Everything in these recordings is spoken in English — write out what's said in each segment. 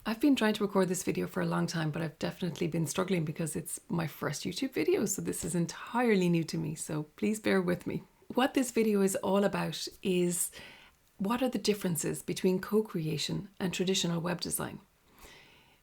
I've been trying to record this video for a long time, but I've definitely been struggling because it's my first YouTube video, so this is entirely new to me, so please bear with me. What this video is all about is what are the differences between co-creation and traditional web design.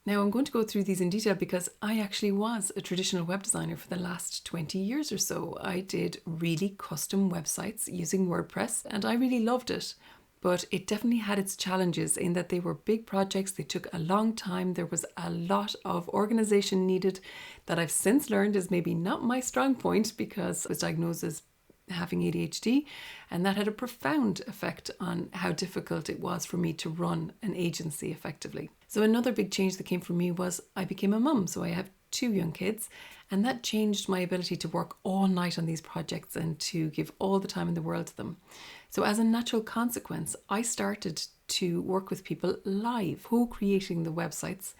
Now I'm going to go through these in detail because I actually was a traditional web designer for the last 20 years or so. I did really custom websites using WordPress and I really loved it. But it definitely had its challenges in that they were big projects, they took a long time, there was a lot of organization needed that I've since learned is maybe not my strong point because I was diagnosed as having ADHD, and that had a profound effect on how difficult it was for me to run an agency effectively. So another big change that came for me was I became a mum, so I have 2 young kids, and that changed my ability to work all night on these projects and to give all the time in the world to them. So as a natural consequence, I started to work with people live, co-creating the websites,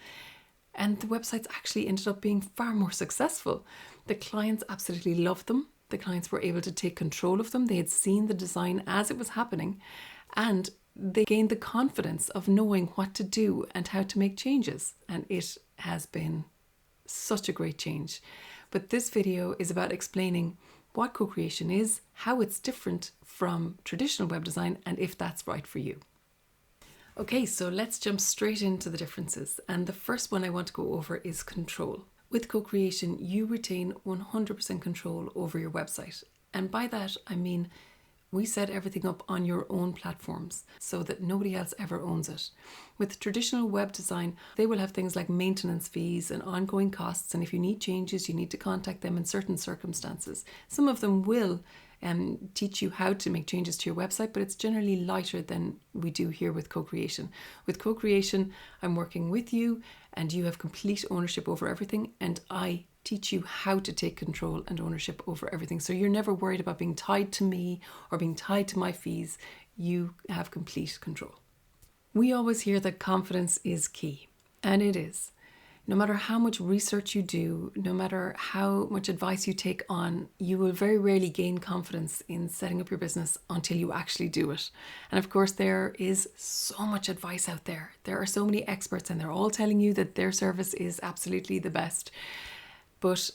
and the websites actually ended up being far more successful. The clients absolutely loved them. The clients were able to take control of them. They had seen the design as it was happening, and they gained the confidence of knowing what to do and how to make changes. And it has been such a great change. But this video is about explaining what co-creation is, how it's different from traditional web design, and if that's right for you. Okay, so let's jump straight into the differences. And the first one I want to go over is control. With co-creation, you retain 100% control over your website. And by that, I mean we set everything up on your own platforms so that nobody else ever owns it. With traditional web design, they will have things like maintenance fees and ongoing costs, and if you need changes, you need to contact them in certain circumstances. Some of them will teach you how to make changes to your website, but it's generally lighter than we do here with co-creation. With co-creation, I'm working with you and you have complete ownership over everything, and I teach you how to take control and ownership over everything. So you're never worried about being tied to me or being tied to my fees. You have complete control. We always hear that confidence is key, and it is. No matter how much research you do, no matter how much advice you take on, you will very rarely gain confidence in setting up your business until you actually do it. And of course, there is so much advice out there. There are so many experts and they're all telling you that their service is absolutely the best. But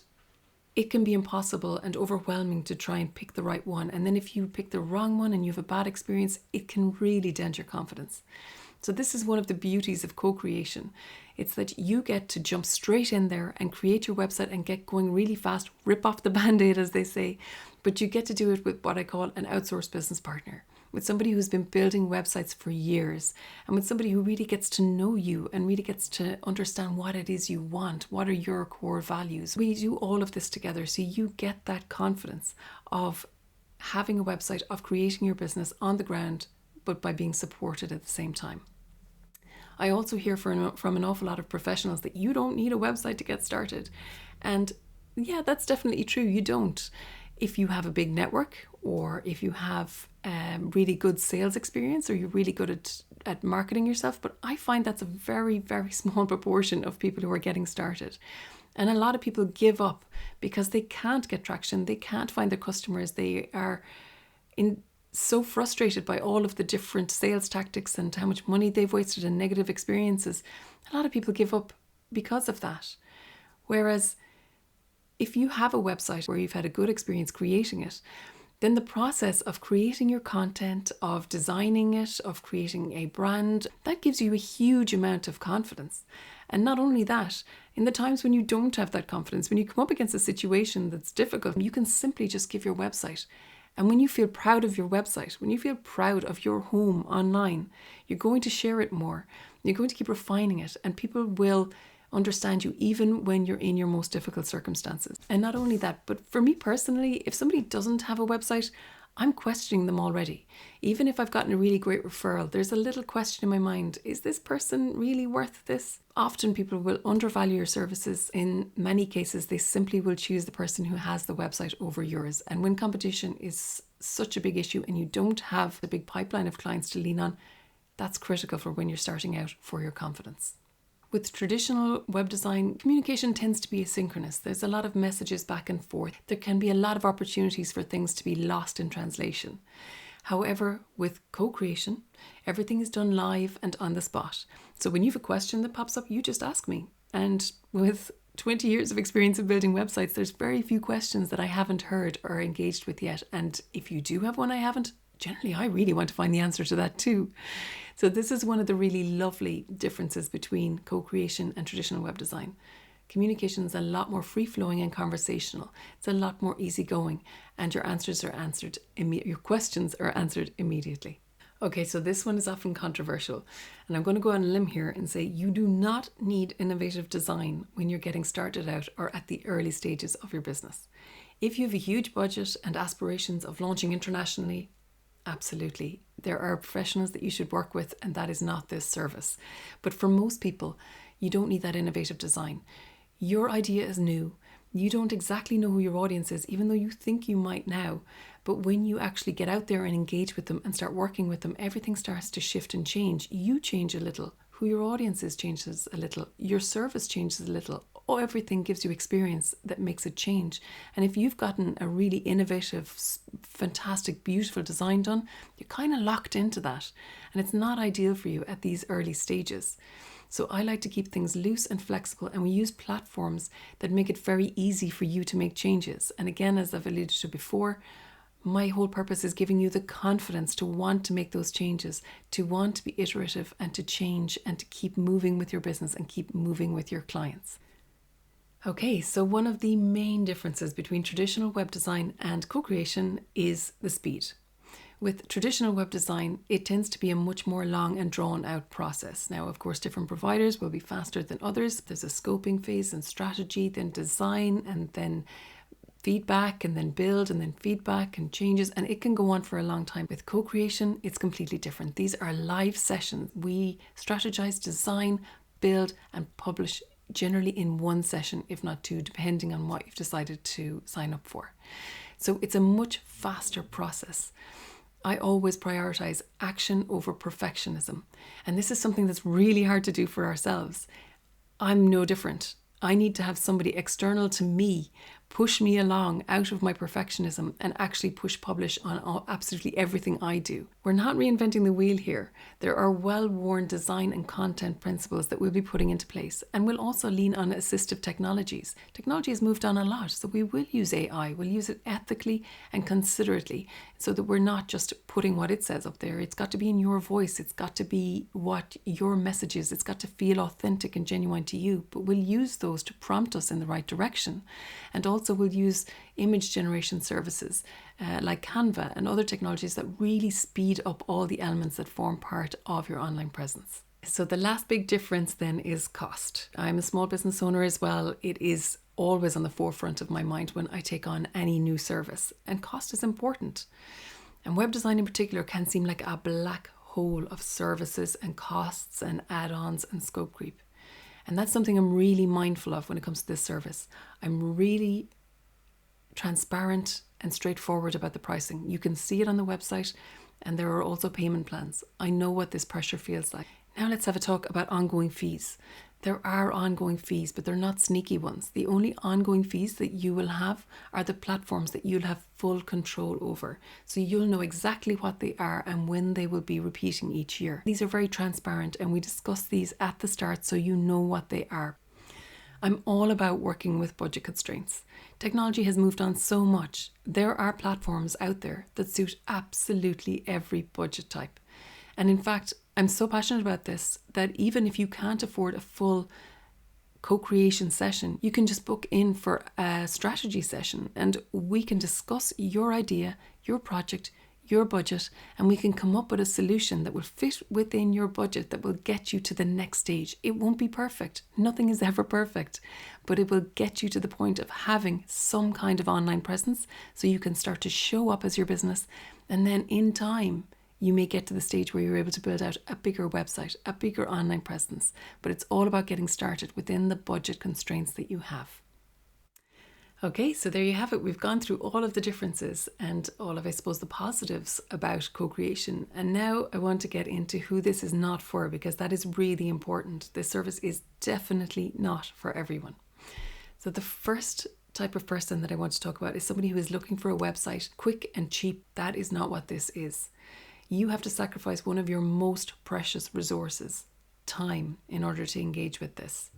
it can be impossible and overwhelming to try and pick the right one. And then if you pick the wrong one and you have a bad experience, it can really dent your confidence. So this is one of the beauties of co-creation. It's that you get to jump straight in there and create your website and get going really fast, rip off the band-aid as they say, but you get to do it with what I call an outsourced business partner, with somebody who's been building websites for years, and with somebody who really gets to know you and really gets to understand what it is you want, what are your core values. We do all of this together so you get that confidence of having a website, of creating your business on the ground, but by being supported at the same time. I also hear from an awful lot of professionals that you don't need a website to get started. And yeah, that's definitely true. You don't. If you have a big network, or if you have really good sales experience, or you're really good at marketing yourself. But I find that's a very, very small proportion of people who are getting started. And a lot of people give up because they can't get traction. They can't find their customers. They are so frustrated by all of the different sales tactics and how much money they've wasted and negative experiences. A lot of people give up because of that. Whereas if you have a website where you've had a good experience creating it, then the process of creating your content, of designing it, of creating a brand, that gives you a huge amount of confidence. And not only that, in the times when you don't have that confidence, when you come up against a situation that's difficult, you can simply just give your website. And when you feel proud of your website, when you feel proud of your home online, you're going to share it more. You're going to keep refining it, and people will understand you even when you're in your most difficult circumstances. And not only that, but for me personally, if somebody doesn't have a website, I'm questioning them already. Even if I've gotten a really great referral, there's a little question in my mind, is this person really worth this? Often people will undervalue your services. In many cases, they simply will choose the person who has the website over yours. And when competition is such a big issue and you don't have a big pipeline of clients to lean on, that's critical for when you're starting out for your confidence. With traditional web design, communication tends to be asynchronous. There's a lot of messages back and forth. There can be a lot of opportunities for things to be lost in translation. However, with co-creation, everything is done live and on the spot. So when you have a question that pops up, you just ask me. And with 20 years of experience of building websites, there's very few questions that I haven't heard or engaged with yet. And if you do have one I haven't, generally I really want to find the answer to that too. So this is one of the really lovely differences between co-creation and traditional web design. Communication is a lot more free-flowing and conversational. It's a lot more easygoing, and your questions are answered immediately. Okay, so this one is often controversial, and I'm going to go on a limb here and say you do not need innovative design when you're getting started out or at the early stages of your business. If you have a huge budget and aspirations of launching internationally, absolutely. There are professionals that you should work with, and that is not this service. But for most people, you don't need that innovative design. Your idea is new. You don't exactly know who your audience is, even though you think you might now. But when you actually get out there and engage with them and start working with them, everything starts to shift and change. You change a little. Who your audience is changes a little. Your service changes a little. Oh, everything gives you experience that makes it change. And if you've gotten a really innovative, fantastic, beautiful design done, you're kind of locked into that. And it's not ideal for you at these early stages. So I like to keep things loose and flexible, and we use platforms that make it very easy for you to make changes. And again, as I've alluded to before, my whole purpose is giving you the confidence to want to make those changes, to want to be iterative and to change and to keep moving with your business and keep moving with your clients. Okay, so one of the main differences between traditional web design and co-creation is the speed. With traditional web design, it tends to be a much more long and drawn out process. Now, of course, different providers will be faster than others. There's a scoping phase and strategy, then design, and then feedback, and then build, and then feedback and changes, and it can go on for a long time. With co-creation, it's completely different. These are live sessions. We strategize, design, build, and publish generally in one session, if not two, depending on what you've decided to sign up for. So it's a much faster process. I always prioritize action over perfectionism. And this is something that's really hard to do for ourselves. I'm no different. I need to have somebody external to me push me along out of my perfectionism and actually push publish on absolutely everything I do. We're not reinventing the wheel here. There are well-worn design and content principles that we'll be putting into place, and we'll also lean on assistive technologies. Technology has moved on a lot, so we will use AI. We'll use it ethically and considerately so that we're not just putting what it says up there. It's got to be in your voice. It's got to be what your message is. It's got to feel authentic and genuine to you, but we'll use those to prompt us in the right direction. And also we'll use image generation services like Canva and other technologies that really speed up all the elements that form part of your online presence. So the last big difference then is cost. I'm a small business owner as well. It is always on the forefront of my mind when I take on any new service, and cost is important. And web design in particular can seem like a black hole of services and costs and add-ons and scope creep. And that's something I'm really mindful of when it comes to this service. I'm really transparent and straightforward about the pricing. You can see it on the website, and there are also payment plans. I know what this pressure feels like. Now let's have a talk about ongoing fees. There are ongoing fees, but they're not sneaky ones. The only ongoing fees that you will have are the platforms that you'll have full control over. So you'll know exactly what they are and when they will be repeating each year. These are very transparent, and we discuss these at the start so you know what they are. I'm all about working with budget constraints. Technology has moved on so much. There are platforms out there that suit absolutely every budget type. And in fact, I'm so passionate about this that even if you can't afford a full co-creation session, you can just book in for a strategy session and we can discuss your idea, your project, your budget, and we can come up with a solution that will fit within your budget that will get you to the next stage. It won't be perfect. Nothing is ever perfect, but it will get you to the point of having some kind of online presence so you can start to show up as your business, and then in time you may get to the stage where you're able to build out a bigger website, a bigger online presence. But it's all about getting started within the budget constraints that you have. Okay, so there you have it. We've gone through all of the differences and all of, I suppose, the positives about co-creation. And now I want to get into who this is not for, because that is really important. This service is definitely not for everyone. So the first type of person that I want to talk about is somebody who is looking for a website quick and cheap. That is not what this is. You have to sacrifice one of your most precious resources, time in order to engage with this.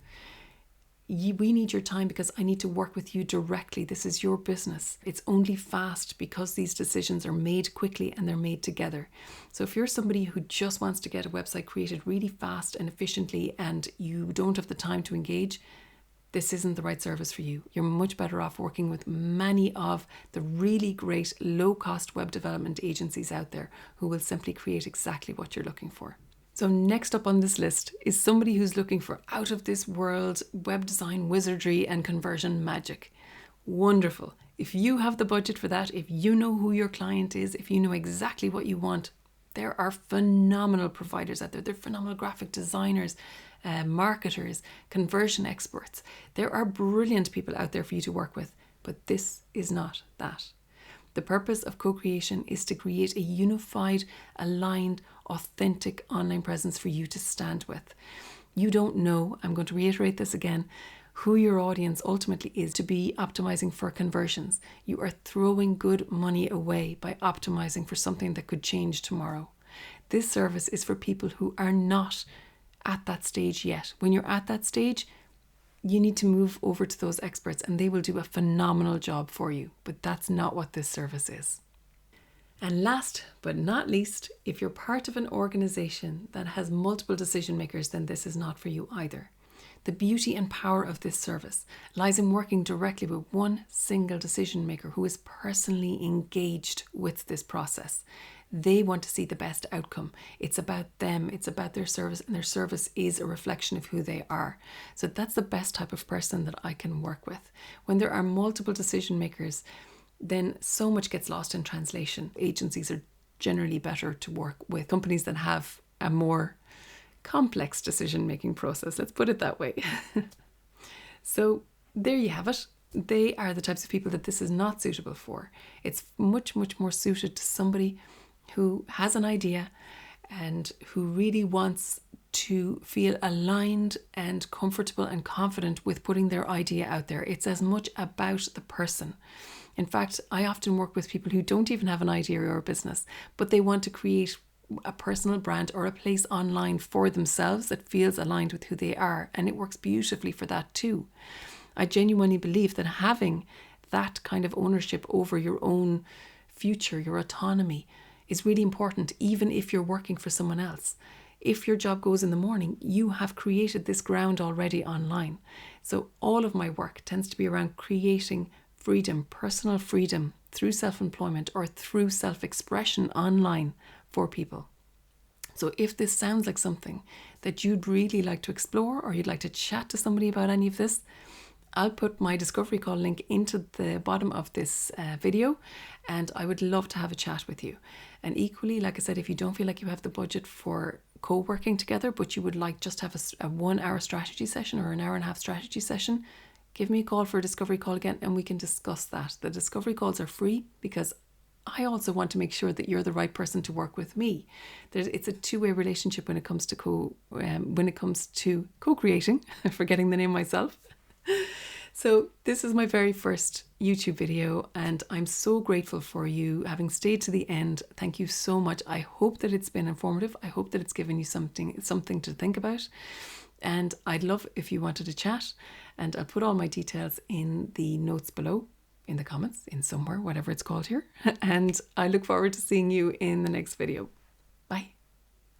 We need your time because I need to work with you directly. This is your business. It's only fast because these decisions are made quickly and they're made together. So if you're somebody who just wants to get a website created really fast and efficiently and you don't have the time to engage, this isn't the right service for you. You're much better off working with many of the really great low-cost web development agencies out there who will simply create exactly what you're looking for. So next up on this list is somebody who's looking for out-of-this-world web design wizardry and conversion magic. Wonderful. If you have the budget for that, if you know who your client is, if you know exactly what you want, there are phenomenal providers out there. They're phenomenal graphic designers, marketers, conversion experts. There are brilliant people out there for you to work with, but this is not that. The purpose of co-creation is to create a unified, aligned, authentic online presence for you to stand with. You don't know, I'm going to reiterate this again, who your audience ultimately is to be optimizing for conversions. You are throwing good money away by optimizing for something that could change tomorrow. This service is for people who are not at that stage yet. When you're at that stage, you need to move over to those experts and they will do a phenomenal job for you. But that's not what this service is. And last but not least, if you're part of an organization that has multiple decision makers, then this is not for you either. The beauty and power of this service lies in working directly with one single decision maker who is personally engaged with this process. They want to see the best outcome. It's about them, it's about their service, and their service is a reflection of who they are. So that's the best type of person that I can work with. When there are multiple decision makers, then so much gets lost in translation. Agencies are generally better to work with companies that have a more complex decision-making process. Let's put it that way. So there you have it. They are the types of people that this is not suitable for. It's much, much more suited to somebody who has an idea and who really wants to feel aligned and comfortable and confident with putting their idea out there. It's as much about the person. In fact, I often work with people who don't even have an idea or a business, but they want to create a personal brand or a place online for themselves that feels aligned with who they are. And it works beautifully for that too. I genuinely believe that having that kind of ownership over your own future, your autonomy, is really important, even if you're working for someone else. If your job goes in the morning, you have created this ground already online. So all of my work tends to be around creating freedom, personal freedom through self-employment or through self-expression online for people. So if this sounds like something that you'd really like to explore or you'd like to chat to somebody about any of this, I'll put my discovery call link into the bottom of this video, and I would love to have a chat with you. And equally, like I said, if you don't feel like you have the budget for co-working together, but you would like just have a 1 hour strategy session or an hour and a half strategy session, give me a call for a discovery call again and we can discuss that. The discovery calls are free because I also want to make sure that you're the right person to work with me. It's a two-way relationship when it comes to co-creating, forgetting the name myself. So this is my very first YouTube video and I'm so grateful for you having stayed to the end. Thank you so much. I hope that it's been informative. I hope that it's given you something to think about. And I'd love if you wanted to chat, and I'll put all my details in the notes below, in the comments, in somewhere, whatever it's called here. And I look forward to seeing you in the next video. Bye.